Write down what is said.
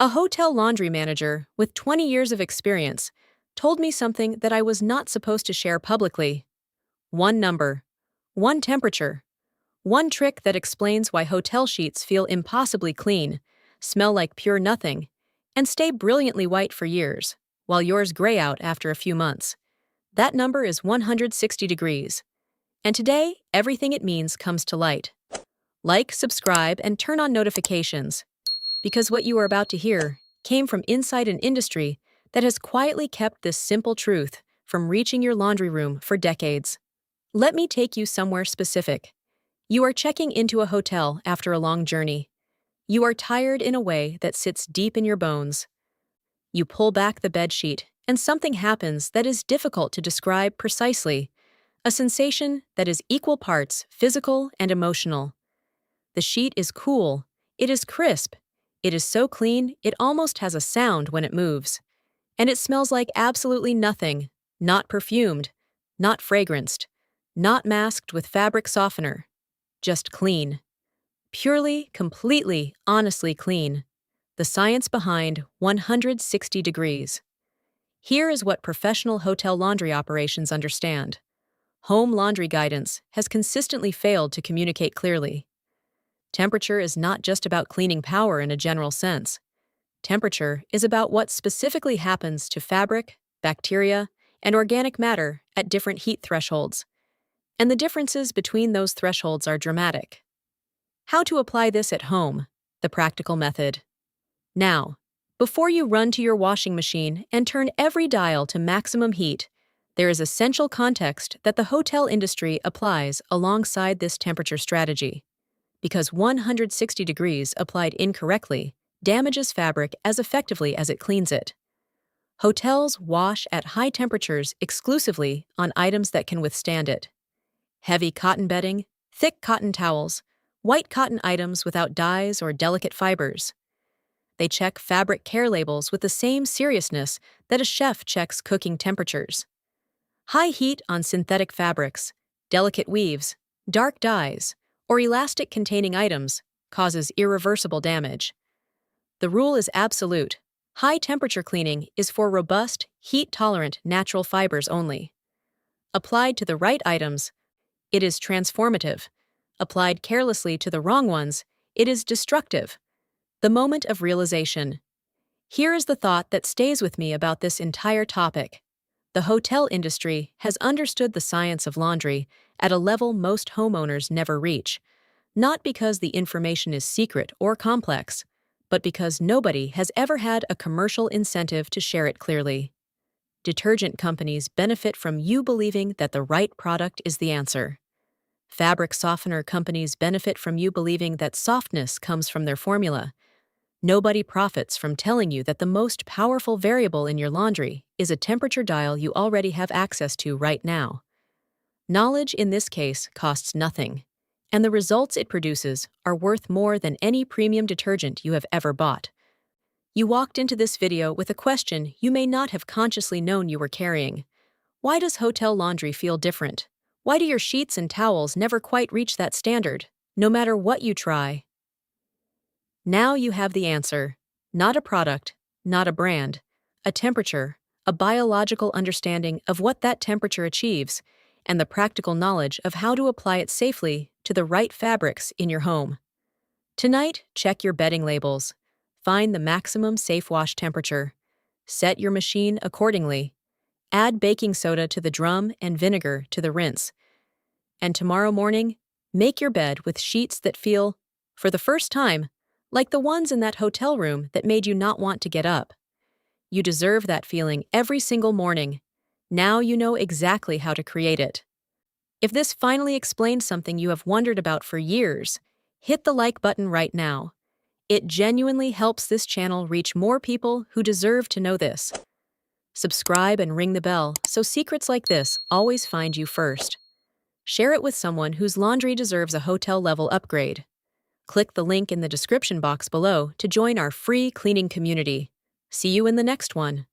A hotel laundry manager with 20 years of experience told me something that I was not supposed to share publicly. One number, one temperature, one trick that explains why hotel sheets feel impossibly clean, smell like pure nothing, and stay brilliantly white for years, while yours gray out after a few months. That number is 160 degrees. And today, everything it means comes to light. Like, subscribe, and turn on notifications, because what you are about to hear came from inside an industry that has quietly kept this simple truth from reaching your laundry room for decades. Let me take you somewhere specific. You are checking into a hotel after a long journey. You are tired in a way that sits deep in your bones. You pull back the bedsheet, and something happens that is difficult to describe precisely, a sensation that is equal parts physical and emotional. The sheet is cool, it is crisp, it is so clean it almost has a sound when it moves. And it smells like absolutely nothing, not perfumed, not fragranced, not masked with fabric softener. Just clean. Purely, completely, honestly clean. The science behind 160 degrees. Here is what professional hotel laundry operations understand. Home laundry guidance has consistently failed to communicate clearly. Temperature is not just about cleaning power in a general sense. Temperature is about what specifically happens to fabric, bacteria, and organic matter at different heat thresholds. And the differences between those thresholds are dramatic. How to apply this at home, the practical method. Now, before you run to your washing machine and turn every dial to maximum heat, there is essential context that the hotel industry applies alongside this temperature strategy. Because 160 degrees applied incorrectly damages fabric as effectively as it cleans it. Hotels wash at high temperatures exclusively on items that can withstand it. Heavy cotton bedding, thick cotton towels, white cotton items without dyes or delicate fibers. They check fabric care labels with the same seriousness that a chef checks cooking temperatures. High heat on synthetic fabrics, delicate weaves, dark dyes, or elastic-containing items causes irreversible damage. The rule is absolute. High-temperature cleaning is for robust, heat-tolerant natural fibers only. Applied to the right items, it is transformative. Applied carelessly to the wrong ones, it is destructive. The moment of realization. Here is the thought that stays with me about this entire topic. The hotel industry has understood the science of laundry at a level most homeowners never reach, not because the information is secret or complex, but because nobody has ever had a commercial incentive to share it clearly. Detergent companies benefit from you believing that the right product is the answer. Fabric softener companies benefit from you believing that softness comes from their formula. Nobody profits from telling you that the most powerful variable in your laundry is a temperature dial you already have access to right now. Knowledge in this case costs nothing, and the results it produces are worth more than any premium detergent you have ever bought. You walked into this video with a question you may not have consciously known you were carrying. Why does hotel laundry feel different? Why do your sheets and towels never quite reach that standard, no matter what you try? Now you have the answer. Not a product, not a brand, a temperature, a biological understanding of what that temperature achieves, and the practical knowledge of how to apply it safely to the right fabrics in your home. Tonight, check your bedding labels. Find the maximum safe wash temperature. Set your machine accordingly. Add baking soda to the drum and vinegar to the rinse. And tomorrow morning, make your bed with sheets that feel, for the first time, like the ones in that hotel room that made you not want to get up. You deserve that feeling every single morning. Now you know exactly how to create it. If this finally explains something you have wondered about for years, hit the like button right now. It genuinely helps this channel reach more people who deserve to know this. Subscribe and ring the bell so secrets like this always find you first. Share it with someone whose laundry deserves a hotel-level upgrade. Click the link in the description box below to join our free cleaning community. See you in the next one.